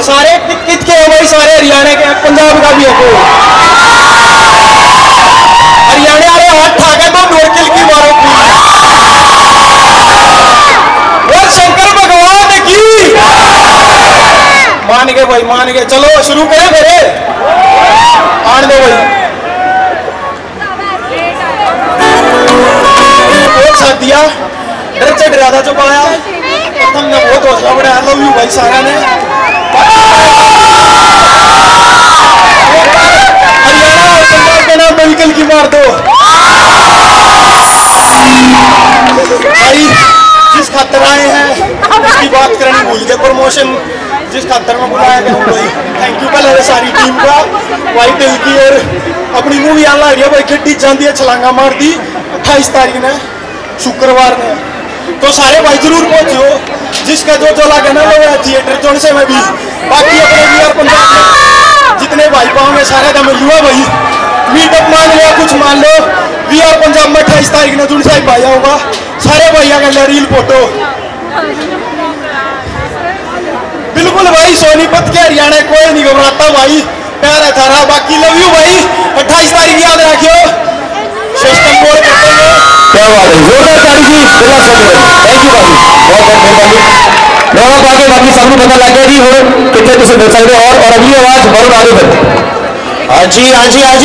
सारे कित के है भाई, सारे हरियाणा के, पंजाब का भी है कोई। हरियाणा वाले हाथ ठाके तो नोरकिल की मारो और शंकर भगवान की मान गए भाई, मान गए। चलो शुरू करें फिर, आन दो भाई। एक साथ दिया डर से डरादा चुपाया, तुमने बहुत हौसला बढ़ाया। लव यू भाई सारा ने। हरियाणा और पंजाब के नाम नोरकिल की मार दो भाई। जिस खातर आए हैं उसकी बात करनी भूल गए। प्रमोशन जिस खातर में बुलाया गया भाई, थैंक यू पहले सारी टीम का भाई, दिल की। और अपनी मूवी आने लग रही है भाई, गड्डी जाती है छलांगा मार दी 28 तारीख ने, शुक्रवार ने। तो सारे भाई जरूर पहुंचो, जिसका जो लगे ना वो थिएटर जोन से मैं भी। बाकी अपने VR पंजाब में जितने भाई पाओगे सारे का मिलूंगा भाई। मीटअप मान लिया, कुछ मान लो। VR पंजाब में 28 तारीख ने जुड़ से भाई होगा, सारे भैया कर लिया रील फोटो। बिल्कुल भाई, सोनीपत के हरियाणा कोई नहीं घबराता भाई, प्यार है थारा। बाकी लव यू भाई, 28 तारीख याद रखियो, सिस्टम बोर्ड करते हैं। क्या बात है, जोरदार ताली जी। थैंक यू भाई, बहुत बहुत मेहरबानी। लोगों को आगे बाकी सबको पता लग गया जी हो कितने तुम मिल सकते और अगली आवाज बहुत आगे बढ़ती। हाँ जी, हाँ जी, हाँ जी।